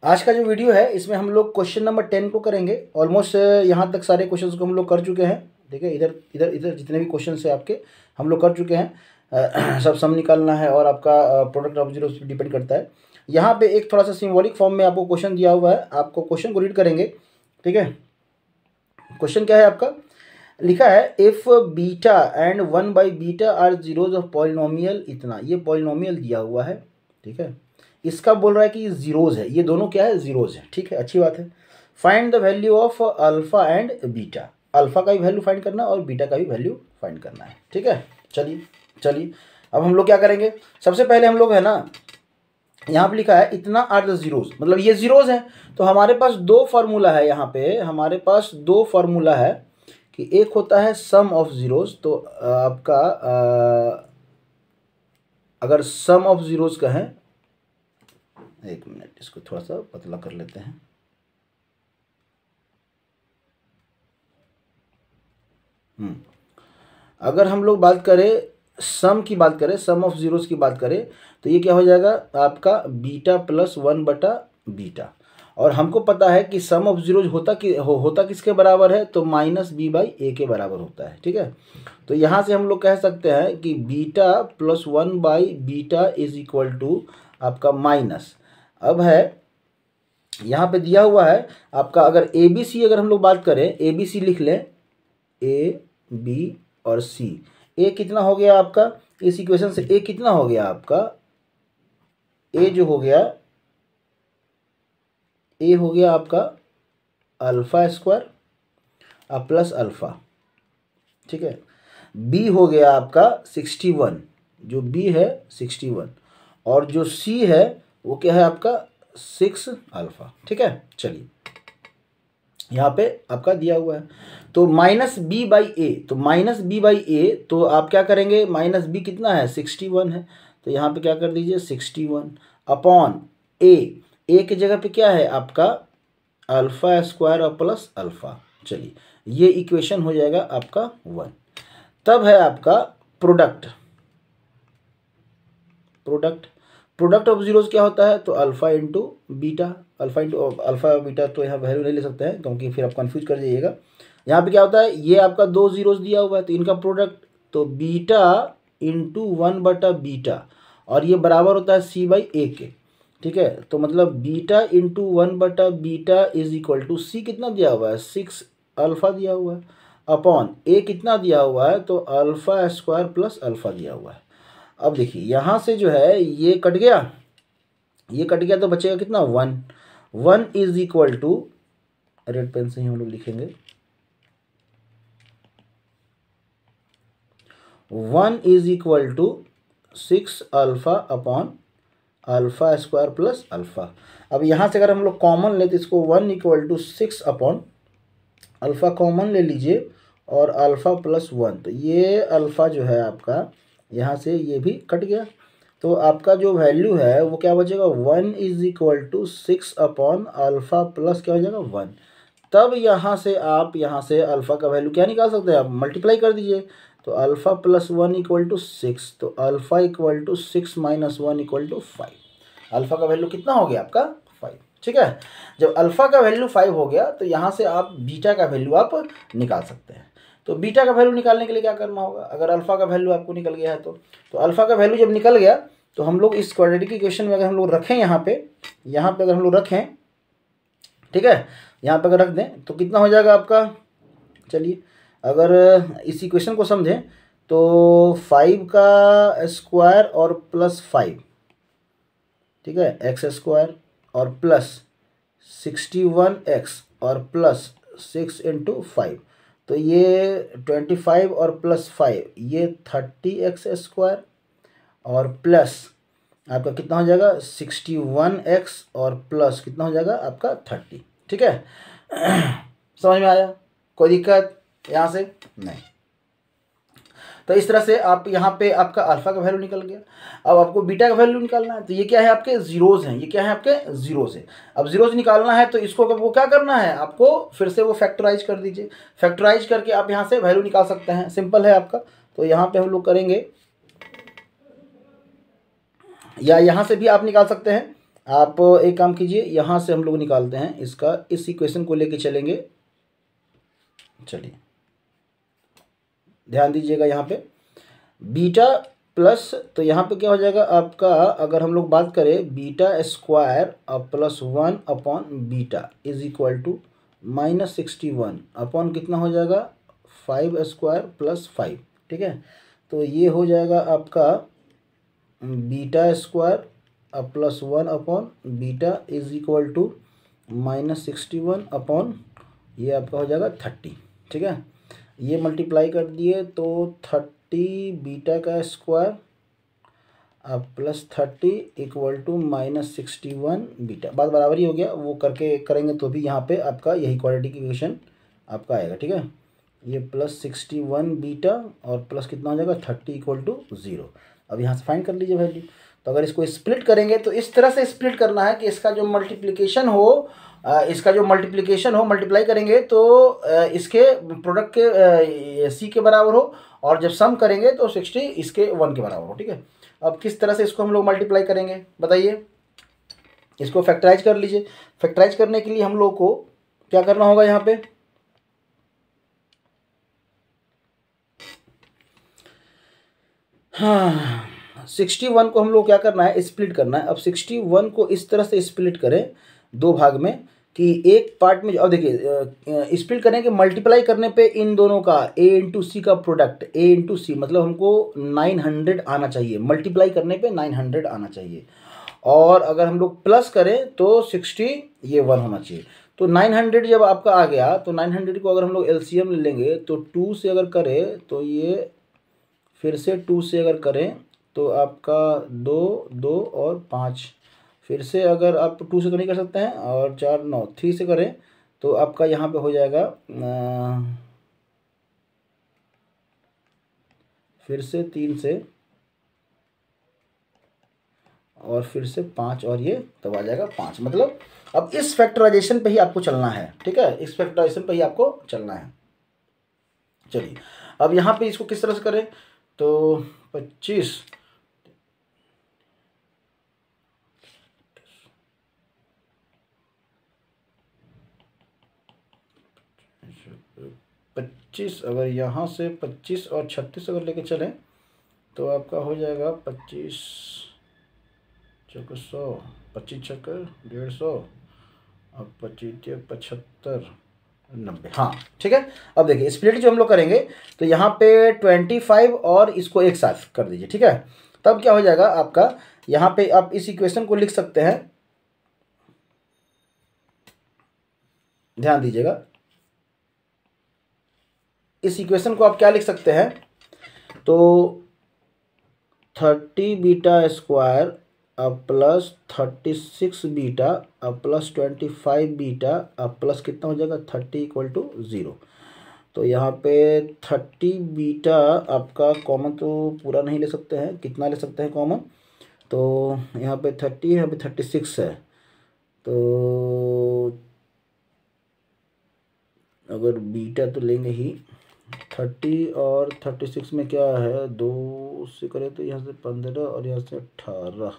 आज का जो वीडियो है इसमें हम लोग क्वेश्चन नंबर 10 को करेंगे। ऑलमोस्ट यहाँ तक सारे क्वेश्चंस को हम लोग कर चुके हैं। ठीक है, इधर इधर इधर जितने भी क्वेश्चंस है आपके हम लोग कर चुके हैं। सब सम निकालना है और आपका प्रोडक्ट ऑफ जीरो पर डिपेंड करता है। यहाँ पे एक थोड़ा सा सिम्बॉलिक फॉर्म में आपको क्वेश्चन दिया हुआ है, आपको क्वेश्चन को रीड करेंगे। ठीक है, क्वेश्चन क्या है आपका, लिखा है इफ बीटा एंड 1/बीटा आर जीरोज ऑफ पॉलिनोमियल इतना, ये पॉलिनोमियल दिया हुआ है। ठीक है, इसका बोल रहा है कि ये जीरोज है, ये दोनों क्या है, जीरोज है। ठीक है, अच्छी बात है। Find the value of alpha and beta, alpha का भी वैल्यू फाइंड करना और बीटा का भी वैल्यू फाइंड करना है। ठीक है, चलिए अब हम लोग क्या करेंगे, सबसे पहले हम लोग है ना, यहाँ पे लिखा है इतना आर द जीरोज, मतलब ये जीरोज हैं। तो हमारे पास दो फार्मूला है, यहाँ पे हमारे पास दो फार्मूला है कि एक होता है सम ऑफ जीरोज। तो आपका अगर सम ऑफ जीरोज का है, एक मिनट इसको थोड़ा सा पतला कर लेते हैं। अगर हम लोग बात करें सम की बात करें, सम ऑफ जीरोज की बात करें, तो ये क्या हो जाएगा आपका बीटा प्लस 1/बीटा। और हमको पता है कि सम ऑफ जीरोज होता किसके बराबर है, तो -b/a के बराबर होता है। ठीक है, तो यहाँ से हम लोग कह सकते हैं कि बीटा प्लस 1/बीटा इज इक्वल टू आपका माइनस। अब है यहाँ पे दिया हुआ है आपका, अगर ABC अगर हम लोग बात करें, ABC लिख लें, A B और C। A कितना हो गया आपका, इस इक्वेशन से A कितना हो गया आपका, A जो हो गया, A हो गया आपका अल्फा स्क्वायर प्लस अल्फा। ठीक है, B हो गया आपका 61, जो B है 61, और जो C है वो क्या है आपका 6 अल्फा। ठीक है, चलिए यहाँ पे आपका दिया हुआ है, तो -b/a, तो -b/a, तो आप क्या करेंगे, -b कितना है 61 है, तो यहाँ पे क्या कर दीजिए 61 अपॉन a की जगह पे क्या है आपका अल्फा स्क्वायर और प्लस अल्फा। चलिए ये इक्वेशन हो जाएगा आपका 1। तब है आपका प्रोडक्ट ऑफ जीरोज क्या होता है, तो alpha into beta, alpha beta, तो यहाँ वैल्यू नहीं ले सकते हैं क्योंकि फिर आप कंफ्यूज कर जाइएगा। यहाँ पे क्या होता है, ये आपका दो जीरोज दिया हुआ है तो इनका प्रोडक्ट, तो बीटा इंटू 1/बीटा, और ये बराबर होता है C/A के। ठीक है, तो मतलब बीटा इंटू 1/बीटा इज इक्वल टू C कितना दिया हुआ है 6 अल्फा दिया हुआ है, अपॉन A कितना दिया हुआ है, तो अल्फा स्क्वायर प्लस अल्फा दिया हुआ है। अब देखिए यहाँ से जो है ये कट गया, तो बचेगा कितना 1 is equal to, red pen से ही हम लोग लिखेंगे, 1 is equal to 6 alpha upon alpha square plus alpha. अब यहाँ से अगर हम लोग कॉमन ले तो इसको 1 equal to 6 upon alpha common ले लीजिए और अल्फा प्लस 1, तो ये अल्फा जो है आपका यहाँ से ये भी कट गया, तो आपका जो वैल्यू है वो क्या बचेगा 1 is equal to 6 upon alpha plus क्या हो जाएगा 1। तब यहाँ से आप यहाँ से अल्फा का वैल्यू क्या निकाल सकते हैं, आप मल्टीप्लाई कर दीजिए, तो अल्फा प्लस 1 इक्वल टू 6, तो alpha equal to 6 minus 1 equal to 5। Alpha का वैल्यू कितना हो गया आपका 5। ठीक है, जब अल्फा का वैल्यू 5 हो गया तो यहाँ से आप बीटा का वैल्यू आप निकाल सकते हैं। तो बीटा का वैल्यू निकालने के लिए क्या करना होगा, अगर अल्फा का वैल्यू आपको निकल गया है तो अल्फा का वैल्यू जब निकल गया तो हम लोग इस क्वाड्रेटिक इक्वेशन में अगर हम लोग रखें यहाँ पे अगर हम लोग रखें, ठीक है, यहाँ पे अगर रख दें तो कितना हो जाएगा आपका, चलिए अगर इस इक्वेशन को समझें तो 5 का स्क्वायर और प्लस 5, ठीक है, एक्स स्क्वायर और प्लस 61x और प्लस 6 इंटू 5, तो ये 25 और प्लस 5 ये 30x स्क्वायर और प्लस आपका कितना हो जाएगा 61x और प्लस कितना हो जाएगा आपका 30। ठीक है, समझ में आया, कोई दिक्कत यहाँ से नहीं। तो इस तरह से आप यहाँ पे आपका अल्फा का वैल्यू निकल गया। अब आपको बीटा का वैल्यू निकालना है, तो ये क्या है आपके जीरोज हैं, ये क्या है आपके जीरोज है। अब जीरोज निकालना है तो इसको आपको क्या करना है, आपको फिर से वो फैक्टराइज कर दीजिए, फैक्टराइज करके आप यहाँ से वैल्यू निकाल सकते हैं, सिंपल है आपका। तो यहाँ पे हम लोग करेंगे, या यहाँ से भी आप निकाल सकते हैं, आप एक काम कीजिए, यहाँ से हम लोग निकालते हैं इसका, इस इक्वेशन को लेके चलेंगे। चलिए ध्यान दीजिएगा यहाँ पे बीटा प्लस, तो यहाँ पे क्या हो जाएगा आपका, अगर हम लोग बात करें beta square plus 1 upon beta is equal to -61 upon कितना हो जाएगा 5 स्क्वायर प्लस 5। ठीक है, तो ये हो जाएगा आपका beta square plus 1 upon beta is equal to -61 upon ये आपका हो जाएगा 30। ठीक है, ये मल्टीप्लाई कर दिए तो 30 बीटा का square plus 30 equal to -61 beta, बात बराबर ही हो गया। वो करके करेंगे तो भी यहाँ पे आपका यही क्वाड्रेटिक इक्वेशन आपका आएगा। ठीक है, ये +61 बीटा और प्लस कितना हो जाएगा 30 इक्वल टू 0। अब यहाँ से फाइंड कर लीजिए वैल्यू। तो अगर इसको स्प्लिट करेंगे तो इस तरह से स्प्लिट करना है कि इसका जो मल्टीप्लिकेशन हो, मल्टीप्लाई करेंगे तो इसके प्रोडक्ट के सी के बराबर हो, और जब सम करेंगे तो 60 इसके 1 के बराबर हो। ठीक है, अब किस तरह से इसको हम लोग मल्टीप्लाई करेंगे बताइए। इसको फैक्टराइज कर लीजिए। फैक्टराइज करने के लिए हम लोग को क्या करना होगा, यहाँ पे हाँ 61 को हम लोग क्या करना है, स्प्लिट करना है। अब 61 को इस तरह से स्प्लिट करें दो भाग में कि एक पार्ट में, अब देखिए स्प्लिट करेंगे मल्टीप्लाई करने पे इन दोनों का a इंटू सी का प्रोडक्ट, a इंटू सी मतलब हमको 900 आना चाहिए, मल्टीप्लाई करने पे 900 आना चाहिए। और अगर हम लोग प्लस करें तो 60 ये 1 होना चाहिए। तो 900 जब आपका आ गया तो 900 को अगर हम लोग एलसीएम ले लेंगे तो 2 से अगर करें तो ये, फिर से 2 से अगर करें तो आपका 2 2 और 5, फिर से अगर आप 2 से तो नहीं कर सकते हैं, और 4 9 3 से करें तो आपका यहाँ पे हो जाएगा फिर से 3 से, और फिर से 5, और ये तब आ जाएगा 5। मतलब अब इस फैक्टराइजेशन पे ही आपको चलना है। ठीक है, इस फैक्टराइजेशन पे ही आपको चलना है। चलिए अब यहाँ पे इसको किस तरह से करें, तो 25 अगर यहाँ से 25 और 36 अगर लेके चलें तो आपका हो जाएगा 25 चौके 100, 25 छक्के 150, अब 25 75 90। हाँ ठीक है, अब देखिए स्प्लिट जो हम लोग करेंगे तो यहाँ पे 25 और इसको एक साथ कर दीजिए। ठीक है, तब क्या हो जाएगा आपका, यहाँ पे आप इस इक्वेशन को लिख सकते हैं, ध्यान दीजिएगा, इस इक्वेशन को आप क्या लिख सकते हैं, तो 30 beta square plus 36 beta plus 25 beta plus कितना हो जाएगा 30 इक्वल टू 0। तो यहाँ पे 30 बीटा आपका कॉमन तो पूरा नहीं ले सकते हैं, कितना ले सकते हैं कॉमन, तो यहाँ पे 30 है, यहाँ पे 36 है, तो अगर बीटा तो लेंगे ही, 30 और 36 में क्या है, 2 से करें तो यहाँ से 15 और यहाँ से 18,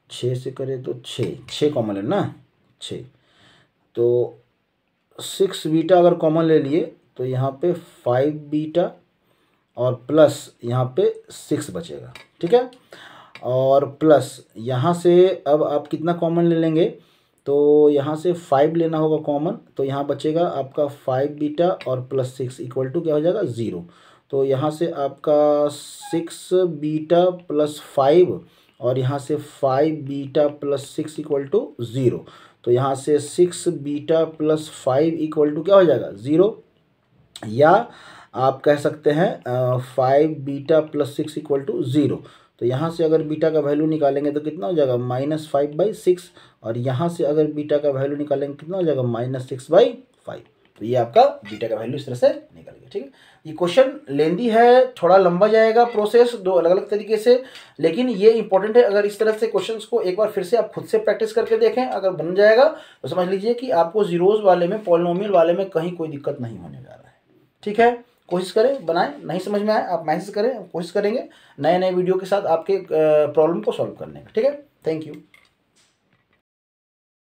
6 से करें तो 6 कॉमन है ना, 6, तो 6 बीटा अगर कॉमन ले लिए तो यहाँ पे 5 बीटा और प्लस यहाँ पे 6 बचेगा। ठीक है, और प्लस यहाँ से अब आप कितना कॉमन ले लेंगे, तो यहाँ से 5 लेना होगा कॉमन, तो यहाँ बचेगा आपका 5 बीटा और प्लस 6 इक्वल टू क्या हो जाएगा 0। तो यहाँ से आपका 6 बीटा प्लस 5 और यहाँ से 5 बीटा प्लस 6 इक्वल टू 0। तो यहाँ से 6 बीटा प्लस 5 इक्वल टू क्या हो जाएगा 0, या आप कह सकते हैं 5 बीटा प्लस 6 इक्वल टू 0। तो यहाँ से अगर बीटा का वैल्यू निकालेंगे तो कितना हो जाएगा -5/6, और यहाँ से अगर बीटा का वैल्यू निकालेंगे कितना हो जाएगा -6/5। तो ये आपका बीटा का वैल्यू इस तरह से निकल गया। ठीक है, ये क्वेश्चन लेंदी है, थोड़ा लंबा जाएगा प्रोसेस, दो अलग अलग तरीके से, लेकिन ये इंपॉर्टेंट है। अगर इस तरह से क्वेश्चंस को एक बार फिर से आप खुद से प्रैक्टिस करके देखें, अगर बन जाएगा तो समझ लीजिए कि आपको जीरोज वाले में, पॉलिनोमियल वाले में कहीं कोई दिक्कत नहीं होने जा रहा है। ठीक है, कोशिश करें, बनाएं, नहीं समझ में आए आप मैसेज करें, कोशिश करेंगे नए नए वीडियो के साथ आपके प्रॉब्लम को सॉल्व करने का। ठीक है, थैंक यू।